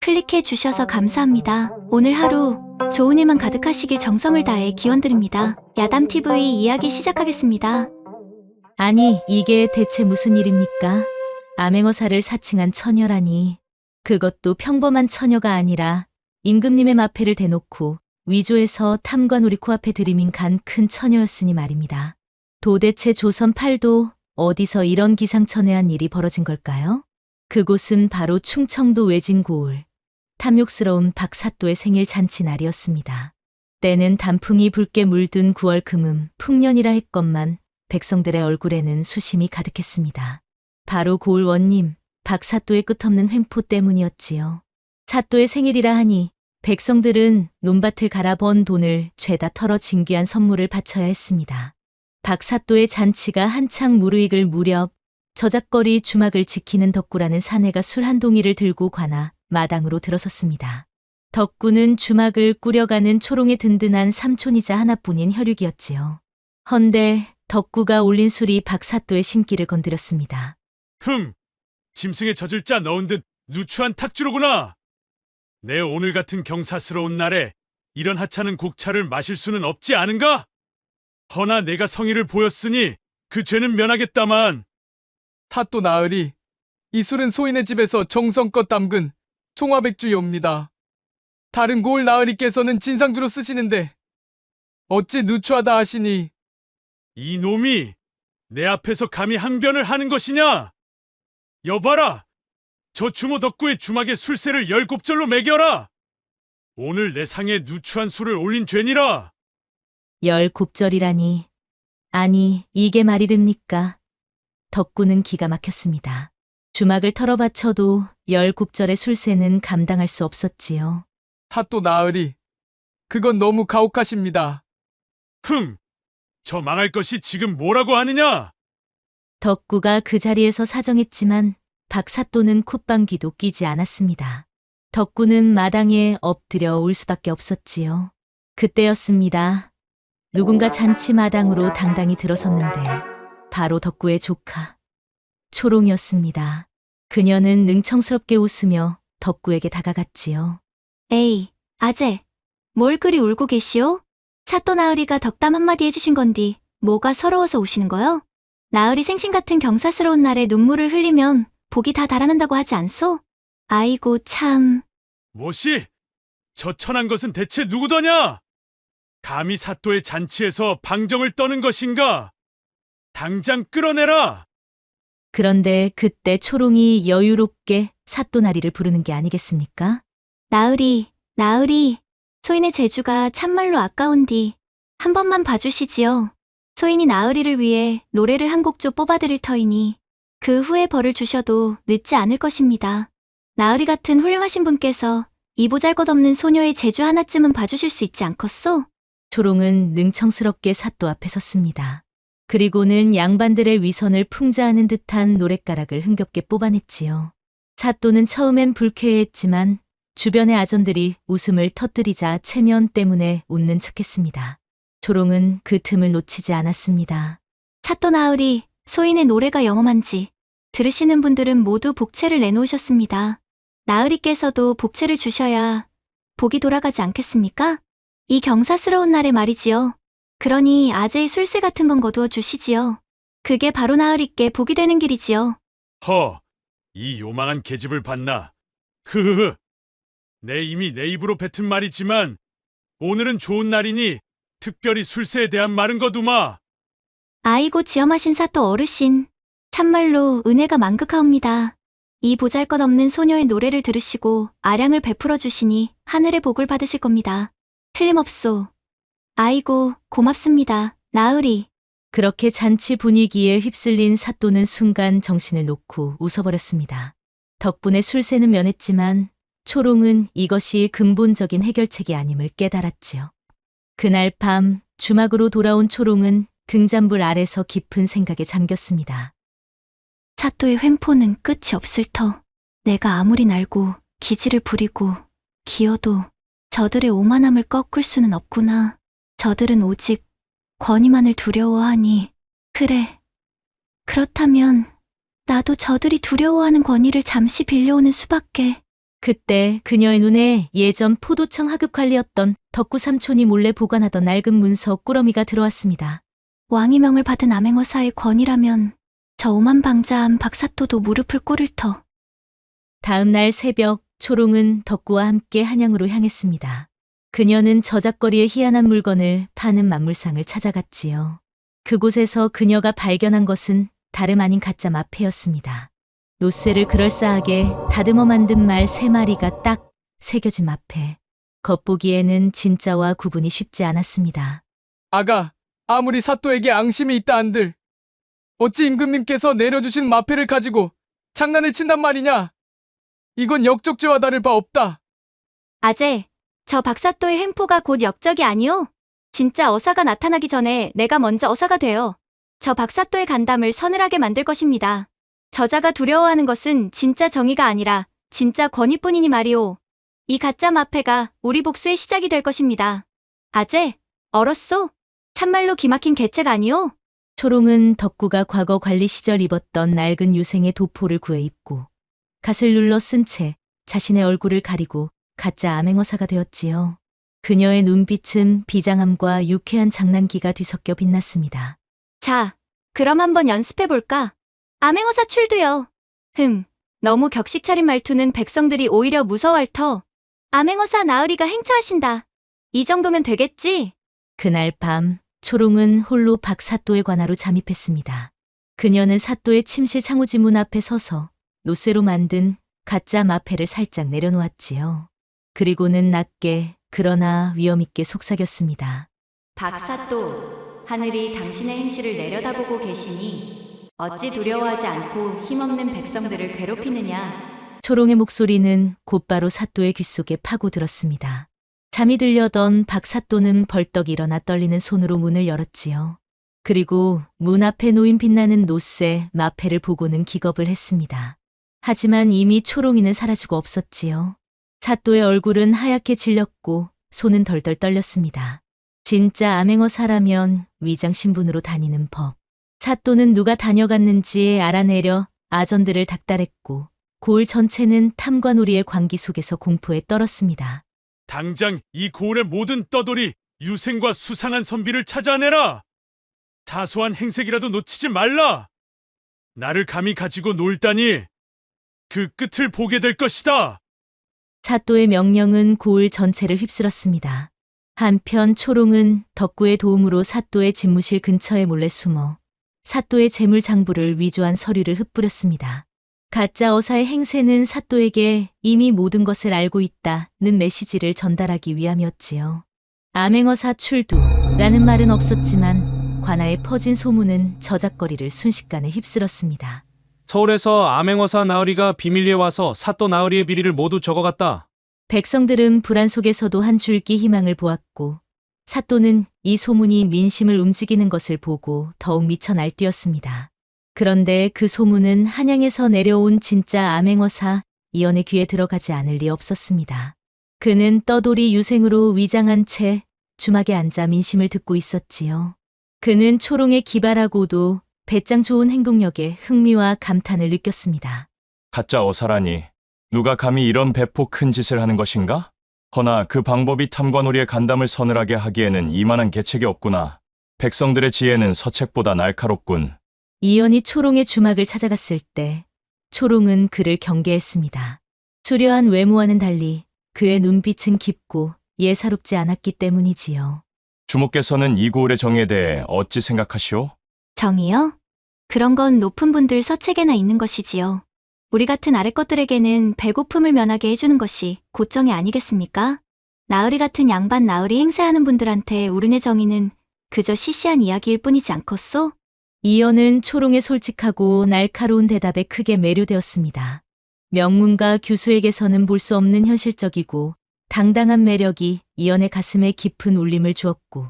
클릭해 주셔서 감사합니다. 오늘 하루 좋은 일만 가득하시길 정성을 다해 기원드립니다. 야담TV 이야기 시작하겠습니다. 아니, 이게 대체 무슨 일입니까? 암행어사를 사칭한 처녀라니. 그것도 평범한 처녀가 아니라 임금님의 마패를 대놓고 위조해서 탐관 우리 코앞에 들이민 간 큰 처녀였으니 말입니다. 도대체 조선 팔도 어디서 이런 기상천외한 일이 벌어진 걸까요? 그곳은 바로 충청도 외진고을, 탐욕스러운 박사또의 생일 잔치 날이었습니다. 때는 단풍이 붉게 물든 9월 금음 풍년이라 했건만 백성들의 얼굴에는 수심이 가득했습니다. 바로 고을 원님, 박사또의 끝없는 횡포 때문이었지요. 사또의 생일이라 하니 백성들은 논밭을 갈아번 돈을 죄다 털어 진귀한 선물을 바쳐야 했습니다. 박사또의 잔치가 한창 무르익을 무렵 저작거리 주막을 지키는 덕구라는 사내가 술 한 동이를 들고 관아 마당으로 들어섰습니다. 덕구는 주막을 꾸려가는 초롱의 든든한 삼촌이자 하나뿐인 혈육이었지요. 헌데 덕구가 올린 술이 박사또의 심기를 건드렸습니다. 짐승에 젖을 짜 넣은 듯 누추한 탁주로구나. 내 오늘 같은 경사스러운 날에 이런 하찮은 곡차를 마실 수는 없지 않은가? 허나 내가 성의를 보였으니 그 죄는 면하겠다만. 탓도 나으리, 이 술은 소인의 집에서 정성껏 담근 총화백주이옵니다. 다른 고을 나으리께서는 진상주로 쓰시는데 어찌 누추하다 하시니. 이 놈이 내 앞에서 감히 항변을 하는 것이냐? 여봐라! 저 주모 덕구의 주막에 술세를 10곱절로 매겨라! 오늘 내 상에 누추한 술을 올린 죄니라! 10곱절이라니. 아니, 이게 말이 됩니까? 덕구는 기가 막혔습니다. 주막을 털어바쳐도 10곱절의 술세는 감당할 수 없었지요. 탓도 나으리, 그건 너무 가혹하십니다. 저 망할 것이 지금 뭐라고 하느냐? 덕구가 그 자리에서 사정했지만 박사또는 콧방귀도 끼지 않았습니다. 덕구는 마당에 엎드려 울 수밖에 없었지요. 그때였습니다. 누군가 잔치 마당으로 당당히 들어섰는데 바로 덕구의 조카 초롱이었습니다. 그녀는 능청스럽게 웃으며 덕구에게 다가갔지요. 에이, 아재, 뭘 그리 울고 계시오? 사또 나으리가 덕담 한마디 해주신 건디 뭐가 서러워서 우시는 거요? 나으리 생신 같은 경사스러운 날에 눈물을 흘리면 복이 다 달아난다고 하지 않소? 아이고 참. 뭐시? 저 천한 것은 대체 누구더냐? 감히 사또의 잔치에서 방정을 떠는 것인가? 당장 끌어내라! 그런데 그때 초롱이 여유롭게 사또나리를 부르는 게 아니겠습니까? 나으리, 소인의 재주가 참말로 아까운디 한 번만 봐주시지요. 소인이 나으리를 위해 노래를 한 곡조 뽑아드릴 터이니 그 후에 벌을 주셔도 늦지 않을 것입니다. 나으리 같은 훌륭하신 분께서 이 보잘것없는 소녀의 재주 하나쯤은 봐주실 수 있지 않겠소? 초롱은 능청스럽게 사또 앞에 섰습니다. 그리고는 양반들의 위선을 풍자하는 듯한 노랫가락을 흥겹게 뽑아냈지요. 사또는 처음엔 불쾌했지만 주변의 아전들이 웃음을 터뜨리자 체면 때문에 웃는 척했습니다. 초롱은 그 틈을 놓치지 않았습니다. 사또 나으리, 소인의 노래가 영험한지 들으시는 분들은 모두 복채를 내놓으셨습니다. 나으리께서도 복채를 주셔야 복이 돌아가지 않겠습니까? 이 경사스러운 날에 말이지요. 그러니 아재의 술세 같은 건 거두어 주시지요. 그게 바로 나으리께 복이 되는 길이지요. 이 요망한 계집을 봤나? 내 이미 내 입으로 뱉은 말이지만 오늘은 좋은 날이니 특별히 술세에 대한 말은 거두마. 아이고 지엄하신 사또 어르신, 참말로 은혜가 만극하옵니다. 이 보잘것없는 소녀의 노래를 들으시고 아량을 베풀어 주시니 하늘의 복을 받으실 겁니다. 틀림없소. 아이고 고맙습니다, 나으리. 그렇게 잔치 분위기에 휩쓸린 사또는 순간 정신을 놓고 웃어버렸습니다. 덕분에 술세는 면했지만 초롱은 이것이 근본적인 해결책이 아님을 깨달았지요. 그날 밤 주막으로 돌아온 초롱은 등잔불 아래서 깊은 생각에 잠겼습니다. 사또의 횡포는 끝이 없을 터. 내가 아무리 날고 기지를 부리고 기어도 저들의 오만함을 꺾을 수는 없구나. 저들은 오직 권위만을 두려워하니. 그래. 그렇다면 나도 저들이 두려워하는 권위를 잠시 빌려오는 수밖에. 그때 그녀의 눈에 예전 포도청 하급 관리였던 덕구 삼촌이 몰래 보관하던 낡은 문서 꾸러미가 들어왔습니다. 왕위명을 받은 암행어사의 권위라면 저 오만방자한 박사또도 무릎을 꿇을 터. 다음 날 새벽 초롱은 덕구와 함께 한양으로 향했습니다. 그녀는 저작거리의 희한한 물건을 파는 만물상을 찾아갔지요. 그곳에서 그녀가 발견한 것은 다름 아닌 가짜 마패였습니다. 노쇠를 그럴싸하게 다듬어 만든 말 3마리가 딱 새겨진 마패. 겉보기에는 진짜와 구분이 쉽지 않았습니다. 아가, 아무리 사또에게 앙심이 있다 한들 어찌 임금님께서 내려주신 마패를 가지고 장난을 친단 말이냐? 이건 역적죄와 다를 바 없다. 아재, 저 박사또의 횡포가 곧 역적이 아니오? 진짜 어사가 나타나기 전에 내가 먼저 어사가 되어 저 박사또의 간담을 서늘하게 만들 것입니다. 저자가 두려워하는 것은 진짜 정의가 아니라 진짜 권위뿐이니 말이오. 이 가짜 마패가 우리 복수의 시작이 될 것입니다. 아재, 얼었소? 참말로 기막힌 개책 아니오? 초롱은 덕구가 과거 관리 시절 입었던 낡은 유생의 도포를 구해 입고 갓을 눌러 쓴 채 자신의 얼굴을 가리고 가짜 암행어사가 되었지요. 그녀의 눈빛은 비장함과 유쾌한 장난기가 뒤섞여 빛났습니다. 자, 그럼 한번 연습해볼까? 암행어사 출두요. 너무 격식 차린 말투는 백성들이 오히려 무서워할 터. 암행어사 나으리가 행차하신다. 이 정도면 되겠지? 그날 밤 초롱은 홀로 박 사또의 관하로 잠입했습니다. 그녀는 사또의 침실 창호지 문 앞에 서서 노쇠로 만든 가짜 마패를 살짝 내려놓았지요. 그리고는 낮게 그러나 위엄있게 속삭였습니다. 박사또, 하늘이 당신의 행실을 내려다보고 계시니 어찌 두려워하지 않고 힘없는 백성들을 괴롭히느냐. 초롱의 목소리는 곧바로 사또의 귓속에 파고들었습니다. 잠이 들려던 박 사또는 벌떡 일어나 떨리는 손으로 문을 열었지요. 그리고 문 앞에 놓인 빛나는 노쇠 마패를 보고는 기겁을 했습니다. 하지만 이미 초롱이는 사라지고 없었지요. 사또의 얼굴은 하얗게 질렸고 손은 덜덜 떨렸습니다. 진짜 암행어사라면 위장 신분으로 다니는 법. 사또는 누가 다녀갔는지 알아내려 아전들을 닥달했고 고을 전체는 탐관오리의 광기 속에서 공포에 떨었습니다. 당장 이 고을의 모든 떠돌이 유생과 수상한 선비를 찾아내라. 사소한 행색이라도 놓치지 말라. 나를 감히 가지고 놀다니 그 끝을 보게 될 것이다. 사또의 명령은 고을 전체를 휩쓸었습니다. 한편 초롱은 덕구의 도움으로 사또의 집무실 근처에 몰래 숨어 사또의 재물 장부를 위조한 서류를 흩뿌렸습니다. 가짜 어사의 행세는 사또에게 이미 모든 것을 알고 있다는 메시지를 전달하기 위함이었지요. 암행어사 출두라는 말은 없었지만 관아에 퍼진 소문은 저작거리를 순식간에 휩쓸었습니다. 서울에서 암행어사 나으리가 비밀리에 와서 사또 나으리의 비리를 모두 적어갔다. 백성들은 불안 속에서도 한 줄기 희망을 보았고 사또는 이 소문이 민심을 움직이는 것을 보고 더욱 미쳐 날뛰었습니다. 그런데 그 소문은 한양에서 내려온 진짜 암행어사 이연의 귀에 들어가지 않을 리 없었습니다. 그는 떠돌이 유생으로 위장한 채 주막에 앉아 민심을 듣고 있었지요. 그는 초롱의 기발하고도 배짱 좋은 행동력에 흥미와 감탄을 느꼈습니다. 가짜 어사라니 누가 감히 이런 배포 큰 짓을 하는 것인가? 허나 그 방법이 탐관오리의 간담을 서늘하게 하기에는 이만한 계책이 없구나. 백성들의 지혜는 서책보다 날카롭군. 이연이 초롱의 주막을 찾아갔을 때 초롱은 그를 경계했습니다. 수려한 외모와는 달리 그의 눈빛은 깊고 예사롭지 않았기 때문이지요. 주목께서는 이 고을의 정에 대해 어찌 생각하시오? 정이요? 그런 건 높은 분들 서책에나 있는 것이지요. 우리 같은 아래 것들에게는 배고픔을 면하게 해주는 것이 고정이 아니겠습니까? 나으리 같은 양반 나으리 행세하는 분들한테 우리네 정의는 그저 시시한 이야기일 뿐이지 않겠소? 이연은 초롱의 솔직하고 날카로운 대답에 크게 매료되었습니다. 명문가 교수에게서는 볼 수 없는 현실적이고 당당한 매력이 이연의 가슴에 깊은 울림을 주었고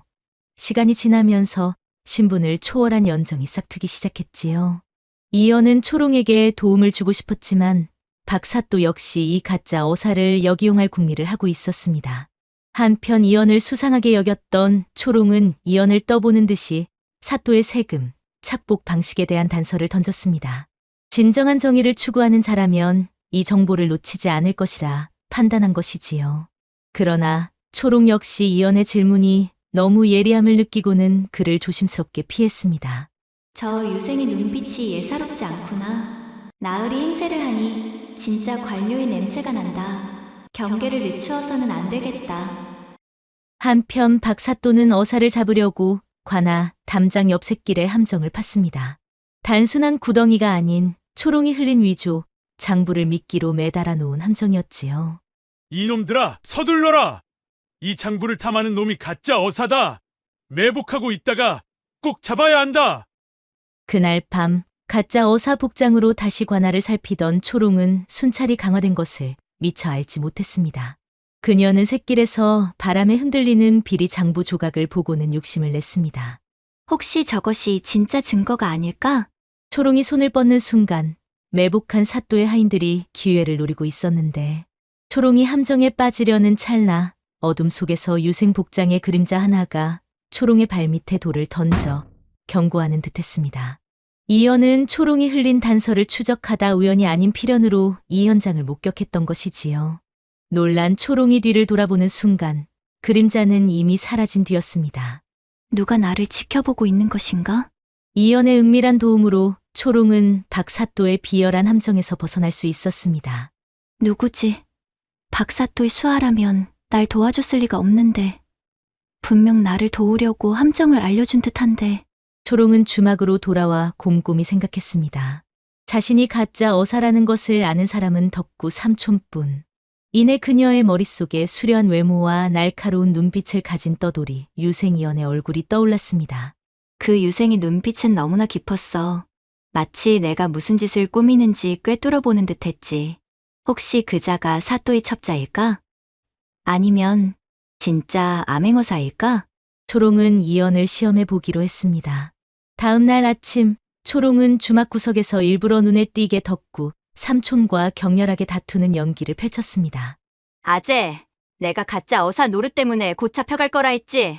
시간이 지나면서 신분을 초월한 연정이 싹트기 시작했지요. 이연은 초롱에게 도움을 주고 싶었지만 박사또 역시 이 가짜 어사를 역이용할 궁리를 하고 있었습니다. 한편 이연을 수상하게 여겼던 초롱은 이연을 떠보는 듯이 사또의 세금, 착복 방식에 대한 단서를 던졌습니다. 진정한 정의를 추구하는 자라면 이 정보를 놓치지 않을 것이라 판단한 것이지요. 그러나 초롱 역시 이연의 질문이 너무 예리함을 느끼고는 그를 조심스럽게 피했습니다. 저 유생의 눈빛이 예사롭지 않구나. 나으리 행세를 하니 진짜 관료의 냄새가 난다. 경계를 늦추어서는 안 되겠다. 한편 박사또는 어사를 잡으려고 관아 담장 옆 샛길에 함정을 팠습니다. 단순한 구덩이가 아닌 초롱이 흘린 위조, 장부를 미끼로 매달아 놓은 함정이었지요. 이놈들아, 서둘러라! 이 장부를 탐하는 놈이 가짜 어사다! 매복하고 있다가 꼭 잡아야 한다! 그날 밤 가짜 어사 복장으로 다시 관아를 살피던 초롱은 순찰이 강화된 것을 미처 알지 못했습니다. 그녀는 샛길에서 바람에 흔들리는 비리 장부 조각을 보고는 욕심을 냈습니다. 혹시 저것이 진짜 증거가 아닐까? 초롱이 손을 뻗는 순간 매복한 사또의 하인들이 기회를 노리고 있었는데 초롱이 함정에 빠지려는 찰나 어둠 속에서 유생 복장의 그림자 하나가 초롱의 발밑에 돌을 던져 경고하는 듯했습니다. 이연은 초롱이 흘린 단서를 추적하다 우연이 아닌 필연으로 이 현장을 목격했던 것이지요. 놀란 초롱이 뒤를 돌아보는 순간 그림자는 이미 사라진 뒤였습니다. 누가 나를 지켜보고 있는 것인가? 이연의 은밀한 도움으로 초롱은 박사또의 비열한 함정에서 벗어날 수 있었습니다. 누구지? 박사또의 수하라면 날 도와줬을 리가 없는데. 분명 나를 도우려고 함정을 알려준 듯한데. 초롱은 주막으로 돌아와 곰곰이 생각했습니다. 자신이 가짜 어사라는 것을 아는 사람은 덕구 삼촌뿐. 이내 그녀의 머릿속에 수려한 외모와 날카로운 눈빛을 가진 떠돌이 유생이연의 얼굴이 떠올랐습니다. 그 유생이 눈빛은 너무나 깊었어. 마치 내가 무슨 짓을 꾸미는지 꿰뚫어보는 듯했지. 혹시 그자가 사또의 첩자일까? 아니면 진짜 암행어사일까? 초롱은 이연을 시험해 보기로 했습니다. 다음 날 아침 초롱은 주막 구석에서 일부러 눈에 띄게 덕구 삼촌과 격렬하게 다투는 연기를 펼쳤습니다. 아재, 내가 가짜 어사 노릇 때문에 곧 잡혀갈 거라 했지.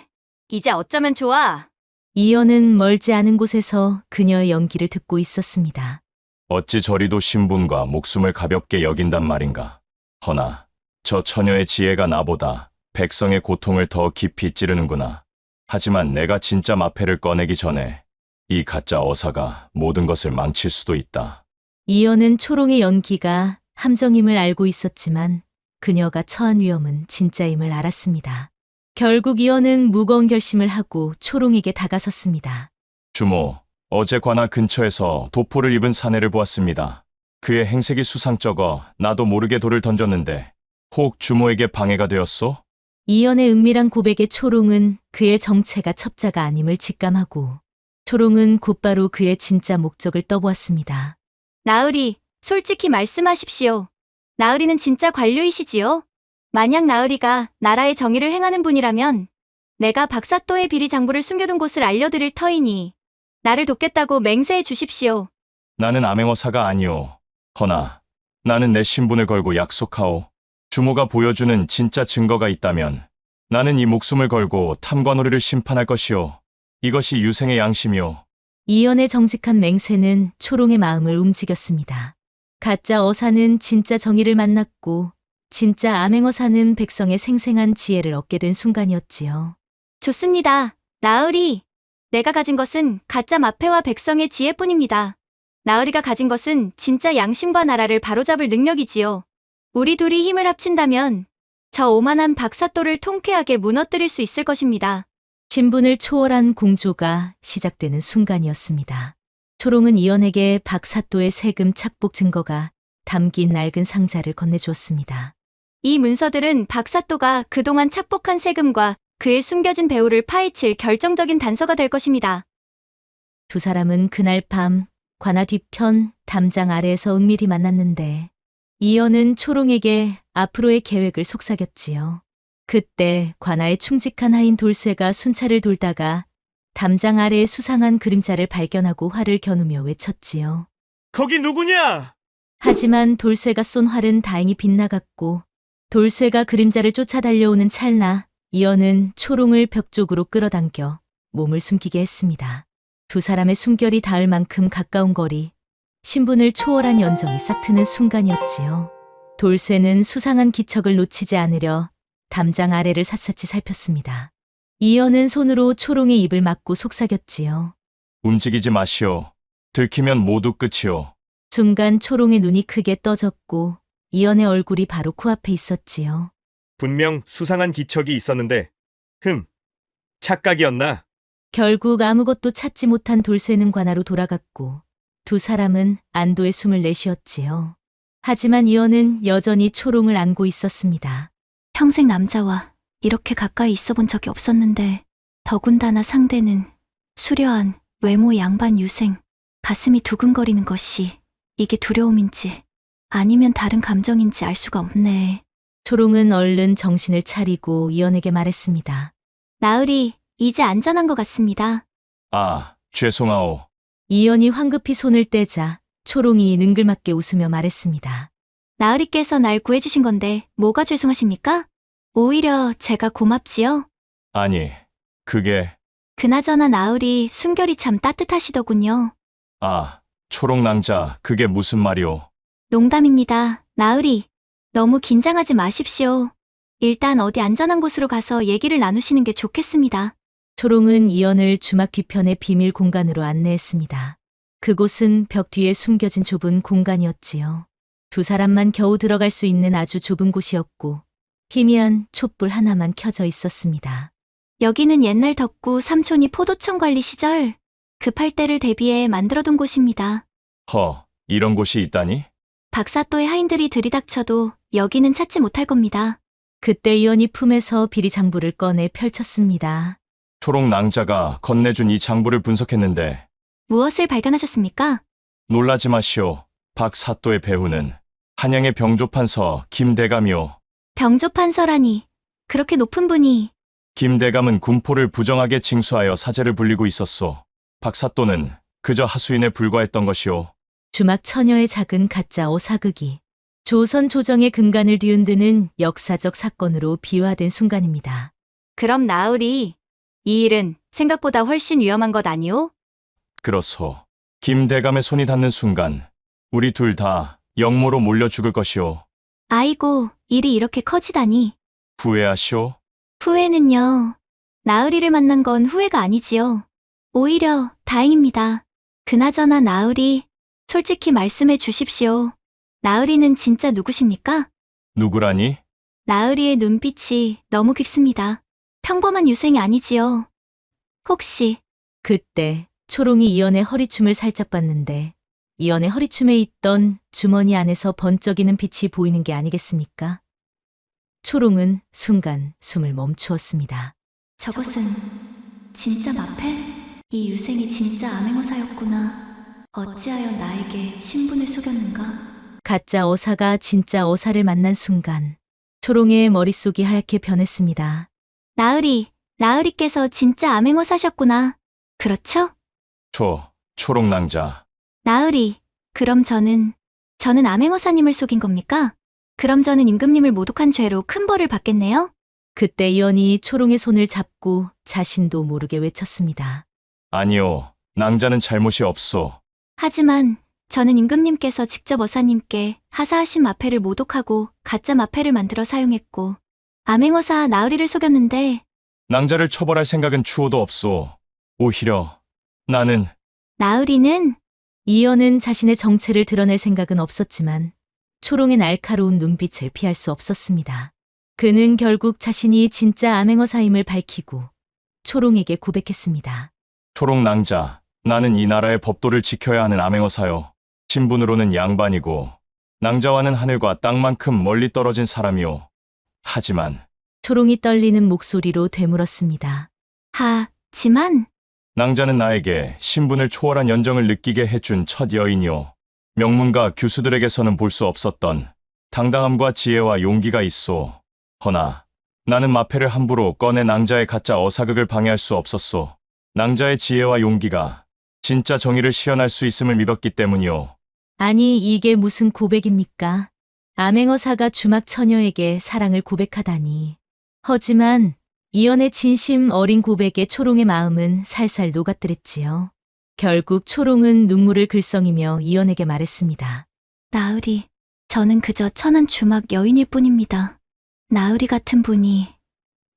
이제 어쩌면 좋아. 이연은 멀지 않은 곳에서 그녀의 연기를 듣고 있었습니다. 어찌 저리도 신분과 목숨을 가볍게 여긴단 말인가. 허나 저 처녀의 지혜가 나보다 백성의 고통을 더 깊이 찌르는구나. 하지만 내가 진짜 마패를 꺼내기 전에 이 가짜 어사가 모든 것을 망칠 수도 있다. 이연은 초롱의 연기가 함정임을 알고 있었지만 그녀가 처한 위험은 진짜임을 알았습니다. 결국 이연은 무거운 결심을 하고 초롱에게 다가섰습니다. 주모, 어제 관아 근처에서 도포를 입은 사내를 보았습니다. 그의 행색이 수상쩍어 나도 모르게 돌을 던졌는데 혹 주모에게 방해가 되었소? 이연의 은밀한 고백에 초롱은 그의 정체가 첩자가 아님을 직감하고 초롱은 곧바로 그의 진짜 목적을 떠보았습니다. 나으리, 솔직히 말씀하십시오. 나으리는 진짜 관료이시지요? 만약 나으리가 나라의 정의를 행하는 분이라면 내가 박사또의 비리 장부를 숨겨둔 곳을 알려드릴 터이니 나를 돕겠다고 맹세해 주십시오. 나는 암행어사가 아니오. 허나 나는 내 신분을 걸고 약속하오. 주모가 보여주는 진짜 증거가 있다면 나는 이 목숨을 걸고 탐관오리를 심판할 것이오. 이것이 유생의 양심이오. 이연의 정직한 맹세는 초롱의 마음을 움직였습니다. 가짜 어사는 진짜 정의를 만났고 진짜 암행어사는 백성의 생생한 지혜를 얻게 된 순간이었지요. 좋습니다. 나으리, 내가 가진 것은 가짜 마패와 백성의 지혜뿐입니다. 나으리가 가진 것은 진짜 양심과 나라를 바로잡을 능력이지요. 우리 둘이 힘을 합친다면 저 오만한 박사또를 통쾌하게 무너뜨릴 수 있을 것입니다. 신분을 초월한 공조가 시작되는 순간이었습니다. 초롱은 이연에게 박사또의 세금 착복 증거가 담긴 낡은 상자를 건네주었습니다. 이 문서들은 박사또가 그동안 착복한 세금과 그의 숨겨진 배후를 파헤칠 결정적인 단서가 될 것입니다. 두 사람은 그날 밤 관아 뒤편 담장 아래에서 은밀히 만났는데 이연은 초롱에게 앞으로의 계획을 속삭였지요. 그때 관아의 충직한 하인 돌쇠가 순찰을 돌다가 담장 아래의 수상한 그림자를 발견하고 활을 겨누며 외쳤지요. 거기 누구냐? 하지만 돌쇠가 쏜 활은 다행히 빗나갔고 돌쇠가 그림자를 쫓아 달려오는 찰나 이연은 초롱을 벽 쪽으로 끌어당겨 몸을 숨기게 했습니다. 두 사람의 숨결이 닿을 만큼 가까운 거리, 신분을 초월한 연정이 싹트는 순간이었지요. 돌쇠는 수상한 기척을 놓치지 않으려 담장 아래를 샅샅이 살폈습니다. 이연은 손으로 초롱의 입을 막고 속삭였지요. 움직이지 마시오. 들키면 모두 끝이오. 순간 초롱의 눈이 크게 떠졌고 이연의 얼굴이 바로 코앞에 있었지요. 분명 수상한 기척이 있었는데, 착각이었나? 결국 아무것도 찾지 못한 돌쇠는 관아로 돌아갔고 두 사람은 안도의 숨을 내쉬었지요. 하지만 이연은 여전히 초롱을 안고 있었습니다. 평생 남자와 이렇게 가까이 있어 본 적이 없었는데 더군다나 상대는 수려한 외모 양반 유생. 가슴이 두근거리는 것이 이게 두려움인지 아니면 다른 감정인지 알 수가 없네. 초롱은 얼른 정신을 차리고 이연에게 말했습니다. 나으리, 이제 안전한 것 같습니다. 아, 죄송하오. 이연이 황급히 손을 떼자 초롱이 능글맞게 웃으며 말했습니다. 나으리께서 날 구해주신 건데 뭐가 죄송하십니까? 오히려 제가 고맙지요. 아니, 그게, 그나저나 나으리 숨결이 참 따뜻하시더군요. 아, 초록낭자, 그게 무슨 말이오? 농담입니다. 나으리, 너무 긴장하지 마십시오. 일단 어디 안전한 곳으로 가서 얘기를 나누시는 게 좋겠습니다. 초롱은 이연을 주막 뒤편의 비밀 공간으로 안내했습니다. 그곳은 벽 뒤에 숨겨진 좁은 공간이었지요. 두 사람만 겨우 들어갈 수 있는 아주 좁은 곳이었고 희미한 촛불 하나만 켜져 있었습니다. 여기는 옛날 덕구 삼촌이 포도청 관리 시절 급할 때를 대비해 만들어둔 곳입니다. 이런 곳이 있다니? 박사또의 하인들이 들이닥쳐도 여기는 찾지 못할 겁니다. 그때 이연이 품에서 비리장부를 꺼내 펼쳤습니다. 초록낭자가 건네준 이 장부를 분석했는데, 무엇을 발견하셨습니까? 놀라지 마시오. 박 사또의 배후는 한양의 병조판서 김대감이오. 병조판서라니, 그렇게 높은 분이. 김대감은 군포를 부정하게 징수하여 사제를 불리고 있었소. 박 사또는 그저 하수인에 불과했던 것이오. 주막 처녀의 작은 가짜 오사극이 조선 조정의 근간을 뒤흔드는 역사적 사건으로 비화된 순간입니다. 그럼 나으리, 이 일은 생각보다 훨씬 위험한 것 아니오? 그렇소. 김대감의 손이 닿는 순간 우리 둘 다 역모로 몰려 죽을 것이오. 아이고, 일이 이렇게 커지다니. 후회하시오? 후회는요. 나으리를 만난 건 후회가 아니지요. 오히려 다행입니다. 그나저나 나으리, 솔직히 말씀해 주십시오. 나으리는 진짜 누구십니까? 누구라니? 나으리의 눈빛이 너무 깊습니다. 평범한 유생이 아니지요. 혹시 그때 초롱이 이연의 허리춤을 살짝 봤는데 이연의 허리춤에 있던 주머니 안에서 번쩍이는 빛이 보이는 게 아니겠습니까? 초롱은 순간 숨을 멈추었습니다. 저것은 진짜 마패? 이 유생이 진짜 암행어사였구나. 어찌하여 나에게 신분을 속였는가? 가짜 어사가 진짜 어사를 만난 순간 초롱의 머릿속이 하얗게 변했습니다. 나으리께서 진짜 암행어사셨구나. 그렇죠? 초록낭자. 나으리, 그럼 저는 암행어사님을 속인 겁니까? 그럼 저는 임금님을 모독한 죄로 큰 벌을 받겠네요? 그때 이연이 초롱의 손을 잡고 자신도 모르게 외쳤습니다. 아니오. 낭자는 잘못이 없소. 하지만 저는 임금님께서 직접 어사님께 하사하신 마패를 모독하고 가짜 마패를 만들어 사용했고 암행어사 나으리를 속였는데 낭자를 처벌할 생각은 추호도 없소. 오히려 나는 나으리는 이연은 자신의 정체를 드러낼 생각은 없었지만 초롱의 날카로운 눈빛을 피할 수 없었습니다. 그는 결국 자신이 진짜 암행어사임을 밝히고 초롱에게 고백했습니다. 초록낭자. 나는 이 나라의 법도를 지켜야 하는 암행어사요. 신분으로는 양반이고 낭자와는 하늘과 땅만큼 멀리 떨어진 사람이오. 하지만 초롱이 떨리는 목소리로 되물었습니다. 하지만 낭자는 나에게 신분을 초월한 연정을 느끼게 해준 첫 여인이오. 명문가 교수들에게서는 볼 수 없었던 당당함과 지혜와 용기가 있소. 허나 나는 마패를 함부로 꺼내 낭자의 가짜 어사극을 방해할 수 없었소. 낭자의 지혜와 용기가 진짜 정의를 시현할 수 있음을 믿었기 때문이오. 아니 이게 무슨 고백입니까? 암행어사가 주막 처녀에게 사랑을 고백하다니. 하지만 이연의 진심 어린 고백에 초롱의 마음은 살살 녹아들었지요. 결국 초롱은 눈물을 글썽이며 이연에게 말했습니다. 나으리, 저는 그저 천한 주막 여인일 뿐입니다. 나으리 같은 분이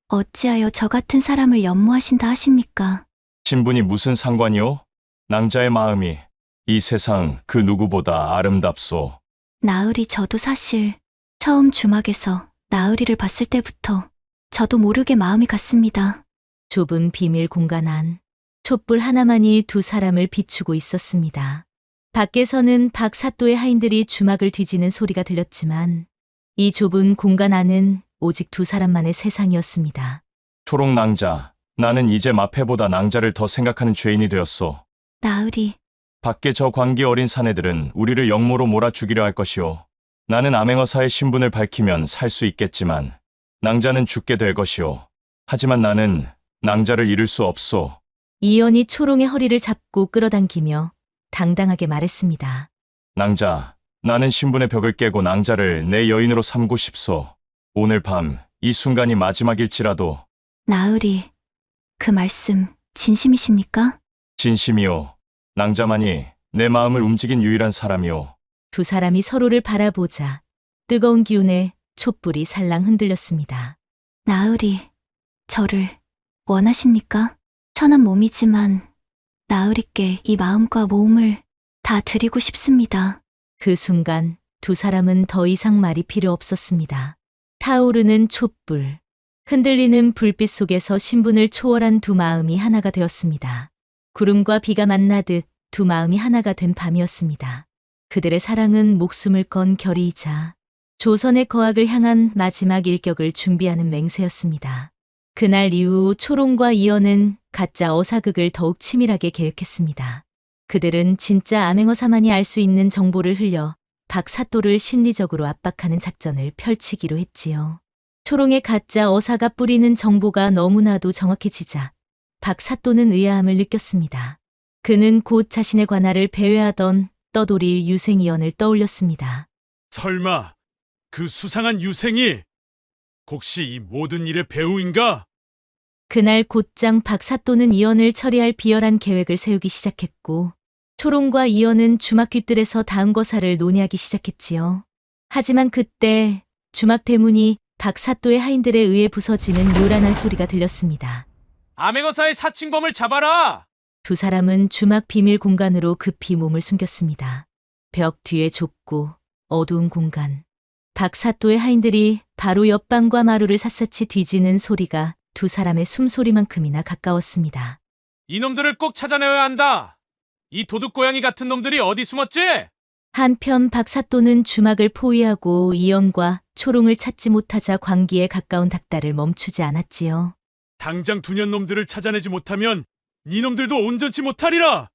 어찌하여 저 같은 사람을 연모하신다 하십니까? 신분이 무슨 상관이오? 낭자의 마음이 이 세상 그 누구보다 아름답소. 나으리 저도 사실 처음 주막에서 나으리를 봤을 때부터 저도 모르게 마음이 갔습니다. 좁은 비밀 공간 안 촛불 하나만이 두 사람을 비추고 있었습니다. 밖에서는 박사또의 하인들이 주막을 뒤지는 소리가 들렸지만 이 좁은 공간 안은 오직 두 사람만의 세상이었습니다. 초록 낭자, 나는 이제 마패보다 낭자를 더 생각하는 죄인이 되었소. 나으리, 밖에 저 광기 어린 사내들은 우리를 영모로 몰아 죽이려 할 것이오. 나는 암행어사의 신분을 밝히면 살 수 있겠지만 낭자는 죽게 될 것이오. 하지만 나는 낭자를 잃을 수 없소. 이연이 초롱의 허리를 잡고 끌어당기며 당당하게 말했습니다. 낭자, 나는 신분의 벽을 깨고 낭자를 내 여인으로 삼고 싶소. 오늘 밤 이 순간이 마지막일지라도. 나으리, 그 말씀 진심이십니까? 진심이오. 낭자만이 내 마음을 움직인 유일한 사람이오. 두 사람이 서로를 바라보자 뜨거운 기운에 촛불이 살랑 흔들렸습니다. 나으리, 저를 원하십니까? 천한 몸이지만 나으리께 이 마음과 몸을 다 드리고 싶습니다. 그 순간 두 사람은 더 이상 말이 필요 없었습니다. 타오르는 촛불, 흔들리는 불빛 속에서 신분을 초월한 두 마음이 하나가 되었습니다. 구름과 비가 만나듯 두 마음이 하나가 된 밤이었습니다. 그들의 사랑은 목숨을 건 결의이자 조선의 거학을 향한 마지막 일격을 준비하는 맹세였습니다. 그날 이후 초롱과 이연은 가짜 어사극을 더욱 치밀하게 계획했습니다. 그들은 진짜 암행어사만이 알 수 있는 정보를 흘려 박사또를 심리적으로 압박하는 작전을 펼치기로 했지요. 초롱의 가짜 어사가 뿌리는 정보가 너무나도 정확해지자 박사또는 의아함을 느꼈습니다. 그는 곧 자신의 관할을 배회하던 떠돌이 유생이연을 떠올렸습니다. 설마 그 수상한 유생이 혹시 이 모든 일의 배우인가? 그날 곧장 박사또는 이연을 처리할 비열한 계획을 세우기 시작했고 초롱과 이연은 주막 뒷뜰에서 다음 거사를 논의하기 시작했지요. 하지만 그때 주막 대문이 박사또의 하인들에 의해 부서지는 요란한 소리가 들렸습니다. 암행어사의 사칭범을 잡아라! 두 사람은 주막 비밀 공간으로 급히 몸을 숨겼습니다. 벽 뒤에 좁고 어두운 공간. 박사또의 하인들이 바로 옆방과 마루를 샅샅이 뒤지는 소리가 두 사람의 숨소리만큼이나 가까웠습니다. 이놈들을 꼭 찾아내야 한다! 이 도둑고양이 같은 놈들이 어디 숨었지? 한편 박사또는 주막을 포위하고 이연과 초롱을 찾지 못하자 광기에 가까운 닭달을 멈추지 않았지요. 당장 두년놈들을 찾아내지 못하면 니놈들도 온전치 못하리라!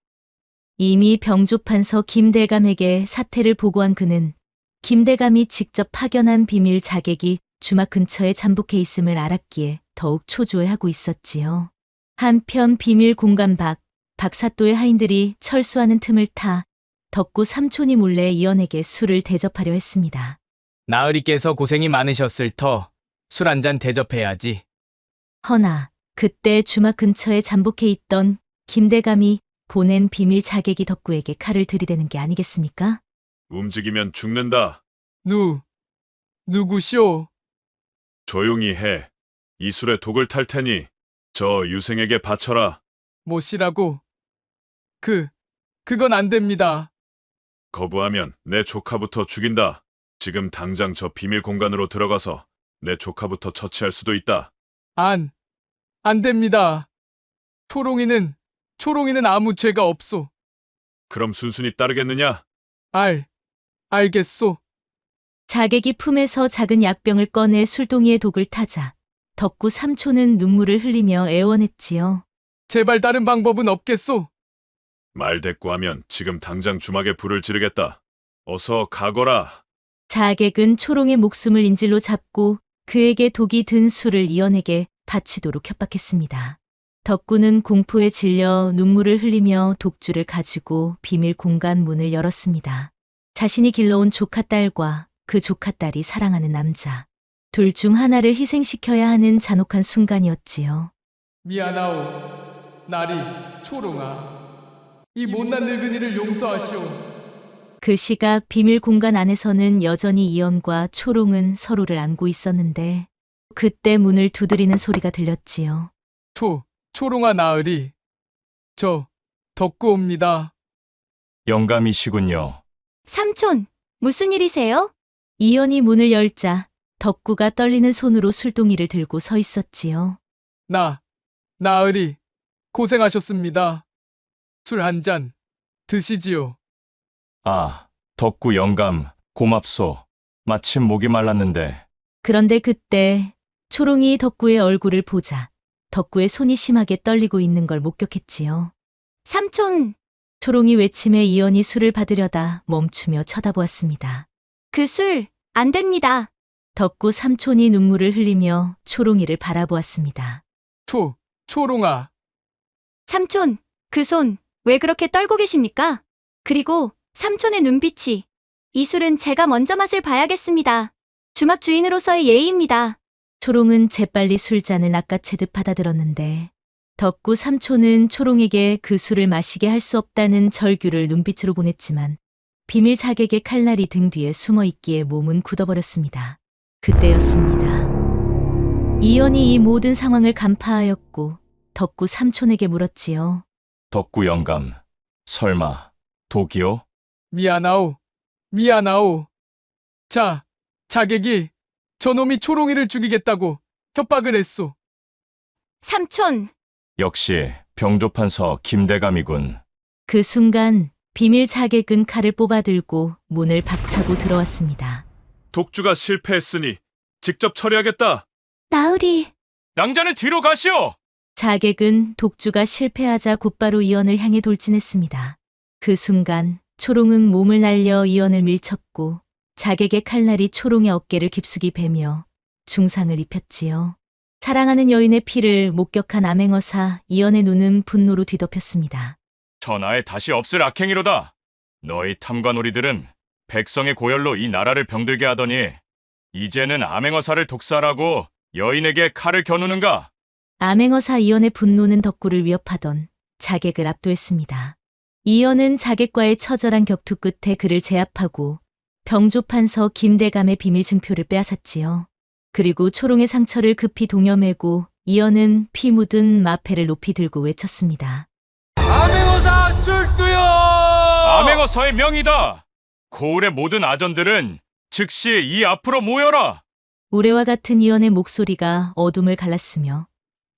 이미 병조판서 김대감에게 사태를 보고한 그는 김대감이 직접 파견한 비밀 자객이 주막 근처에 잠복해 있음을 알았기에 더욱 초조해하고 있었지요. 한편 비밀 공간 밖 박사또의 하인들이 철수하는 틈을 타 덕구 삼촌이 몰래 이연에게 술을 대접하려 했습니다. 나으리께서 고생이 많으셨을 터 술 한 잔 대접해야지. 허나 그때 주막 근처에 잠복해 있던 김대감이 보낸 비밀 자객이 덕구에게 칼을 들이대는 게 아니겠습니까? 움직이면 죽는다. 누구시오? 조용히 해. 이 술에 독을 탈 테니 저 유생에게 바쳐라. 뭐시라고? 그건 안 됩니다. 거부하면 내 조카부터 죽인다. 지금 당장 저 비밀 공간으로 들어가서 내 조카부터 처치할 수도 있다. 안 됩니다. 초롱이는 아무 죄가 없소. 그럼 순순히 따르겠느냐? 알겠소. 자객이 품에서 작은 약병을 꺼내 술동이에 독을 타자 덕구 삼촌은 눈물을 흘리며 애원했지요. 제발 다른 방법은 없겠소? 말 대꾸하면 지금 당장 주막에 불을 지르겠다. 어서 가거라. 자객은 초롱의 목숨을 인질로 잡고 그에게 독이 든 술을 이연에게 바치도록 협박했습니다. 덕구는 공포에 질려 눈물을 흘리며 독주를 가지고 비밀 공간 문을 열었습니다. 자신이 길러온 조카딸과 그 조카딸이 사랑하는 남자. 둘 중 하나를 희생시켜야 하는 잔혹한 순간이었지요. 미안하오. 나리, 초롱아. 이 못난 늙은이를 용서하시오. 그 시각 비밀 공간 안에서는 여전히 이연과 초롱은 서로를 안고 있었는데 그때 문을 두드리는 소리가 들렸지요. 초롱아 나으리. 저, 덕구옵니다. 영감이시군요. 삼촌, 무슨 일이세요? 이연이 문을 열자 덕구가 떨리는 손으로 술동이를 들고 서 있었지요. 나으리, 고생하셨습니다. 술 한 잔 드시지요. 아, 덕구 영감, 고맙소. 마침 목이 말랐는데. 그런데 그때 초롱이 덕구의 얼굴을 보자 덕구의 손이 심하게 떨리고 있는 걸 목격했지요. 삼촌, 초롱이 외침에 이연이 술을 받으려다 멈추며 쳐다보았습니다. 그 술, 안 됩니다. 덕구 삼촌이 눈물을 흘리며 초롱이를 바라보았습니다. 초롱아. 삼촌, 그 손, 왜 그렇게 떨고 계십니까? 그리고 삼촌의 눈빛이. 이 술은 제가 먼저 맛을 봐야겠습니다. 주막 주인으로서의 예의입니다. 초롱은 재빨리 술잔을 낚아채듯 받아들었는데 덕구 삼촌은 초롱에게 그 술을 마시게 할 수 없다는 절규를 눈빛으로 보냈지만 비밀 자객의 칼날이 등 뒤에 숨어 있기에 몸은 굳어버렸습니다. 그때였습니다. 이연이 이 모든 상황을 간파하였고 덕구 삼촌에게 물었지요. 덕구 영감, 설마 독이요? 미안하오. 자객이 저놈이 초롱이를 죽이겠다고 협박을 했소. 삼촌, 역시 병조판서 김대감이군. 그 순간 비밀 자객은 칼을 뽑아들고 문을 박차고 들어왔습니다. 독주가 실패했으니 직접 처리하겠다. 나으리, 낭자는 뒤로 가시오! 자객은 독주가 실패하자 곧바로 이연을 향해 돌진했습니다. 그 순간 초롱은 몸을 날려 이연을 밀쳤고 자객의 칼날이 초롱의 어깨를 깊숙이 베며 중상을 입혔지요. 사랑하는 여인의 피를 목격한 암행어사 이연의 눈은 분노로 뒤덮였습니다. 천하에 다시 없을 악행이로다. 너희 탐관오리들은 백성의 고열로 이 나라를 병들게 하더니 이제는 암행어사를 독살하고 여인에게 칼을 겨누는가? 암행어사 이연의 분노는 덕구를 위협하던 자객을 압도했습니다. 이연은 자객과의 처절한 격투 끝에 그를 제압하고 병조판서 김대감의 비밀 증표를 빼앗았지요. 그리고 초롱의 상처를 급히 동여매고 이연은 피 묻은 마패를 높이 들고 외쳤습니다. 암행어사 출두요! 암행어사의 명이다. 고을의 모든 아전들은 즉시 이 앞으로 모여라. 우레와 같은 이연의 목소리가 어둠을 갈랐으며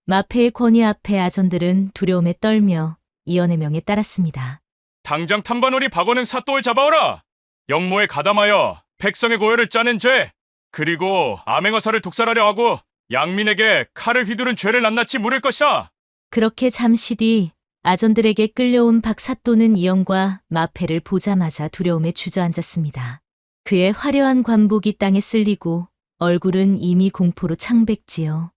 마패의 권위 앞에 아전들은 두려움에 떨며 이연의 명에 따랐습니다. 당장 탐관오리 박원흥 사또를 잡아오라. 영모에 가담하여 백성의 고열을 짜낸 죄, 그리고 암행어사를 독살하려 하고 양민에게 칼을 휘두른 죄를 낱낱이 물을 것이다. 그렇게 잠시 뒤 아전들에게 끌려온 박사또는 이연과 마패를 보자마자 두려움에 주저앉았습니다. 그의 화려한 관복이 땅에 쓸리고 얼굴은 이미 공포로 창백지요.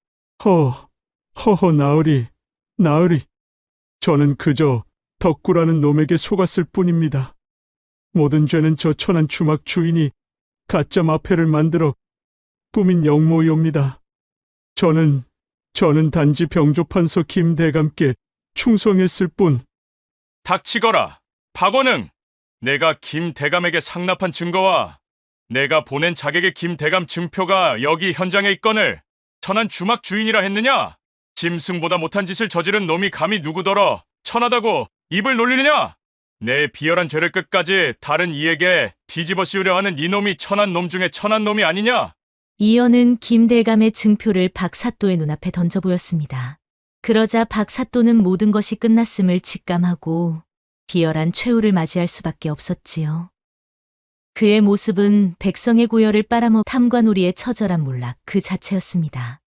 허허 나으리. 저는 그저 덕구라는 놈에게 속았을 뿐입니다. 모든 죄는 저 천한 주막 주인이 가짜 마패를 만들어 꾸민 영모이옵니다. 저는 단지 병조판서 김대감께 충성했을 뿐. 닥치거라. 박원흥. 내가 김대감에게 상납한 증거와 내가 보낸 자객의 김대감 증표가 여기 현장에 있거늘 천한 주막 주인이라 했느냐? 짐승보다 못한 짓을 저지른 놈이 감히 누구더러 천하다고 입을 놀리느냐? 내 비열한 죄를 끝까지 다른 이에게 뒤집어 씌우려 하는 이놈이 천한 놈 중에 천한 놈이 아니냐? 이연은 김대감의 증표를 박사또의 눈앞에 던져 보였습니다. 그러자 박사또는 모든 것이 끝났음을 직감하고 비열한 최후를 맞이할 수밖에 없었지요. 그의 모습은 백성의 고열을 빨아먹 탐관오리의 처절한 몰락 그 자체였습니다.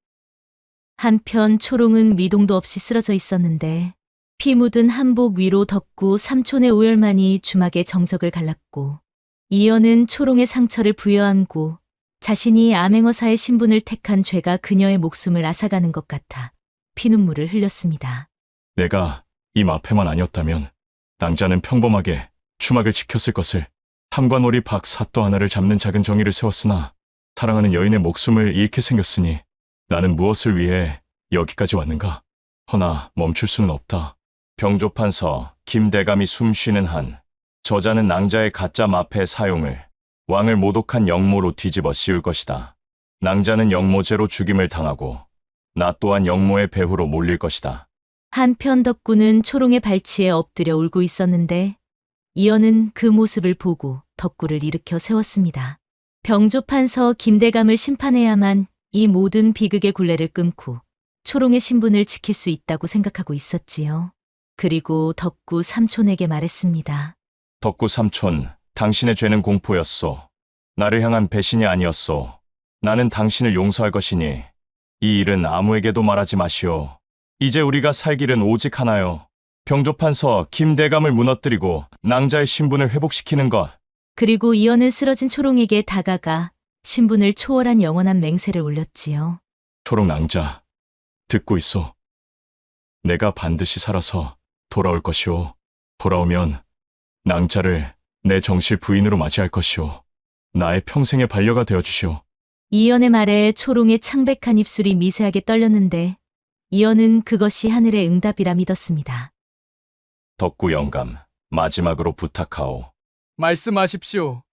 한편 초롱은 미동도 없이 쓰러져 있었는데 피 묻은 한복 위로 덮고 삼촌의 오열만이 주막의 정적을 갈랐고 이연은 초롱의 상처를 부여안고 자신이 암행어사의 신분을 택한 죄가 그녀의 목숨을 앗아가는 것 같아 피눈물을 흘렸습니다. 내가 이 마패만 아니었다면 낭자는 평범하게 주막을 지켰을 것을. 탐관오리 박사또 하나를 잡는 작은 정의를 세웠으나 사랑하는 여인의 목숨을 잃게 생겼으니 나는 무엇을 위해 여기까지 왔는가? 허나 멈출 수는 없다. 병조판서 김대감이 숨쉬는 한 저자는 낭자의 가짜 마패 사용을 왕을 모독한 영모로 뒤집어 씌울 것이다. 낭자는 영모죄로 죽임을 당하고 나 또한 영모의 배후로 몰릴 것이다. 한편 덕구는 초롱의 발치에 엎드려 울고 있었는데 이연은 그 모습을 보고 덕구를 일으켜 세웠습니다. 병조판서 김대감을 심판해야만 이 모든 비극의 굴레를 끊고 초롱의 신분을 지킬 수 있다고 생각하고 있었지요. 그리고 덕구 삼촌에게 말했습니다. 덕구 삼촌, 당신의 죄는 공포였소. 나를 향한 배신이 아니었소. 나는 당신을 용서할 것이니 이 일은 아무에게도 말하지 마시오. 이제 우리가 살 길은 오직 하나요. 병조판서 김대감을 무너뜨리고 낭자의 신분을 회복시키는 것. 그리고 이연은 쓰러진 초롱에게 다가가 신분을 초월한 영원한 맹세를 올렸지요. 초록 낭자, 듣고 있소. 내가 반드시 살아서 돌아올 것이오. 돌아오면 낭자를 내 정실 부인으로 맞이할 것이오. 나의 평생의 반려가 되어주시오. 이연의 말에 초롱의 창백한 입술이 미세하게 떨렸는데 이연은 그것이 하늘의 응답이라 믿었습니다. 덕구 영감, 마지막으로 부탁하오. 말씀하십시오.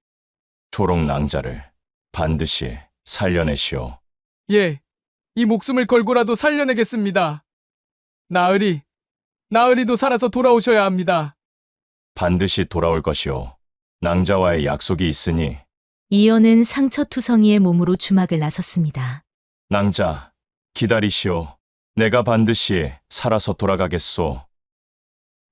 초록 낭자를 반드시 살려내시오. 예, 이 목숨을 걸고라도 살려내겠습니다. 나으리도 살아서 돌아오셔야 합니다. 반드시 돌아올 것이오. 낭자와의 약속이 있으니. 이연은 상처투성이의 몸으로 주막을 나섰습니다. 낭자, 기다리시오. 내가 반드시 살아서 돌아가겠소.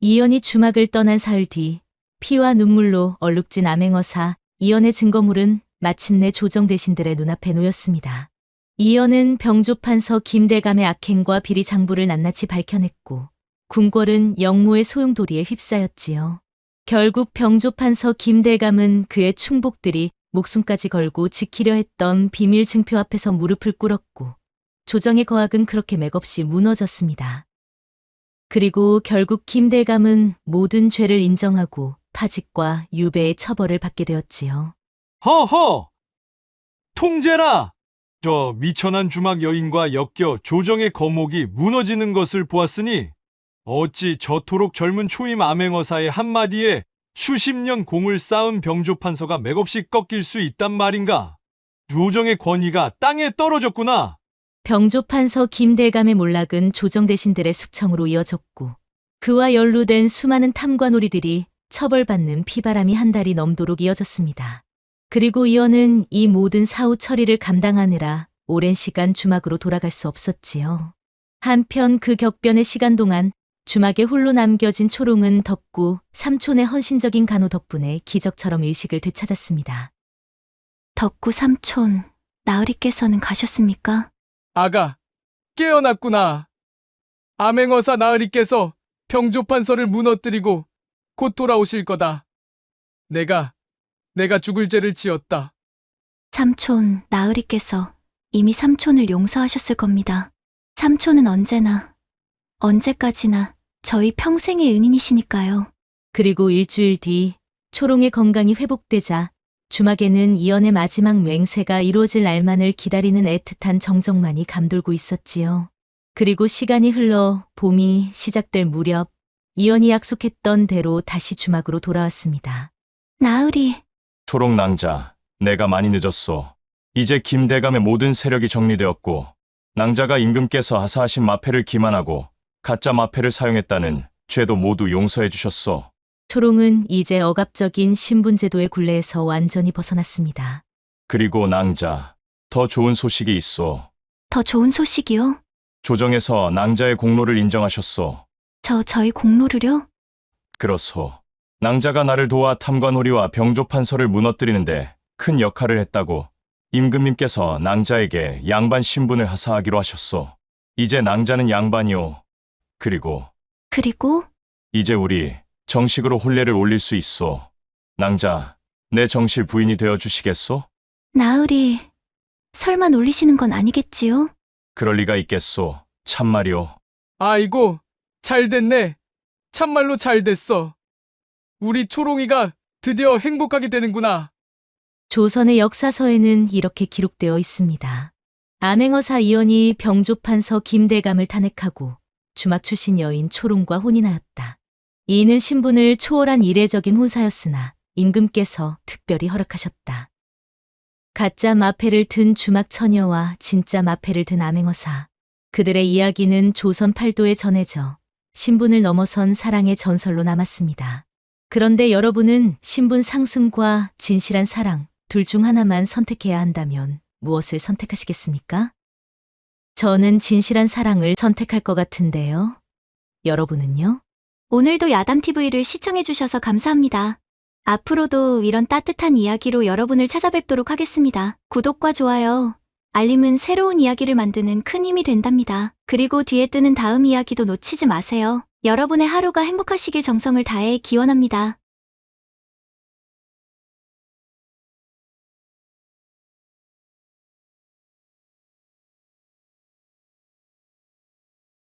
이연이 주막을 떠난 사흘 뒤 피와 눈물로 얼룩진 암행어사 이연의 증거물은 마침내 조정 대신들의 눈앞에 놓였습니다. 이연은 병조판서 김대감의 악행과 비리 장부를 낱낱이 밝혀냈고 궁궐은 영모의 소용돌이에 휩싸였지요. 결국 병조판서 김대감은 그의 충복들이 목숨까지 걸고 지키려 했던 비밀 증표 앞에서 무릎을 꿇었고 조정의 거학은 그렇게 맥없이 무너졌습니다. 그리고 결국 김대감은 모든 죄를 인정하고 파직과 유배의 처벌을 받게 되었지요. 허허! 통제라! 저 미천한 주막 여인과 엮여 조정의 거목이 무너지는 것을 보았으니 어찌 저토록 젊은 초임 암행어사의 한마디에 수십 년 공을 쌓은 병조판서가 맥없이 꺾일 수 있단 말인가? 조정의 권위가 땅에 떨어졌구나. 병조판서 김대감의 몰락은 조정 대신들의 숙청으로 이어졌고 그와 연루된 수많은 탐관오리들이 처벌받는 피바람이 한 달이 넘도록 이어졌습니다. 그리고 이연은 이 모든 사후 처리를 감당하느라 오랜 시간 주막으로 돌아갈 수 없었지요. 한편 그 격변의 시간 동안 주막에 홀로 남겨진 초롱은 덕구 삼촌의 헌신적인 간호 덕분에 기적처럼 의식을 되찾았습니다. 덕구 삼촌, 나으리께서는 가셨습니까? 아가, 깨어났구나. 암행어사 나으리께서 병조판서를 무너뜨리고 곧 돌아오실 거다. 내가 죽을 죄를 지었다. 삼촌, 나으리께서 이미 삼촌을 용서하셨을 겁니다. 삼촌은 언제까지나 저희 평생의 은인이시니까요. 그리고 일주일 뒤 초롱의 건강이 회복되자 주막에는 이연의 마지막 맹세가 이루어질 날만을 기다리는 애틋한 정적만이 감돌고 있었지요. 그리고 시간이 흘러 봄이 시작될 무렵 이연이 약속했던 대로 다시 주막으로 돌아왔습니다. 나으리, 초록 낭자, 내가 많이 늦었소. 이제 김대감의 모든 세력이 정리되었고 낭자가 임금께서 하사하신 마패를 기만하고 가짜 마패를 사용했다는 죄도 모두 용서해 주셨소. 초롱은 이제 억압적인 신분제도의 굴레에서 완전히 벗어났습니다. 그리고 낭자, 더 좋은 소식이 있소. 더 좋은 소식이요? 조정에서 낭자의 공로를 인정하셨소. 저희 공로를요? 그렇소. 낭자가 나를 도와 탐관오리와 병조판서를 무너뜨리는데 큰 역할을 했다고 임금님께서 낭자에게 양반 신분을 하사하기로 하셨소. 이제 낭자는 양반이오. 그리고 이제 우리 정식으로 혼례를 올릴 수 있소. 낭자, 내 정실 부인이 되어 주시겠소? 나으리, 설마 놀리시는 건 아니겠지요? 그럴 리가 있겠소. 참말이오. 아이고, 잘 됐네. 참말로 잘 됐어. 우리 초롱이가 드디어 행복하게 되는구나. 조선의 역사서에는 이렇게 기록되어 있습니다. 암행어사 이연이 병조판서 김대감을 탄핵하고 주막 출신 여인 초롱과 혼인하였다. 이는 신분을 초월한 이례적인 혼사였으나 임금께서 특별히 허락하셨다. 가짜 마패를 든 주막 처녀와 진짜 마패를 든 암행어사. 그들의 이야기는 조선 팔도에 전해져 신분을 넘어선 사랑의 전설로 남았습니다. 그런데 여러분은 신분 상승과 진실한 사랑 둘 중 하나만 선택해야 한다면 무엇을 선택하시겠습니까? 저는 진실한 사랑을 선택할 것 같은데요. 여러분은요? 오늘도 야담TV를 시청해주셔서 감사합니다. 앞으로도 이런 따뜻한 이야기로 여러분을 찾아뵙도록 하겠습니다. 구독과 좋아요, 알림은 새로운 이야기를 만드는 큰 힘이 된답니다. 그리고 뒤에 뜨는 다음 이야기도 놓치지 마세요. 여러분의 하루가 행복하시길 정성을 다해 기원합니다.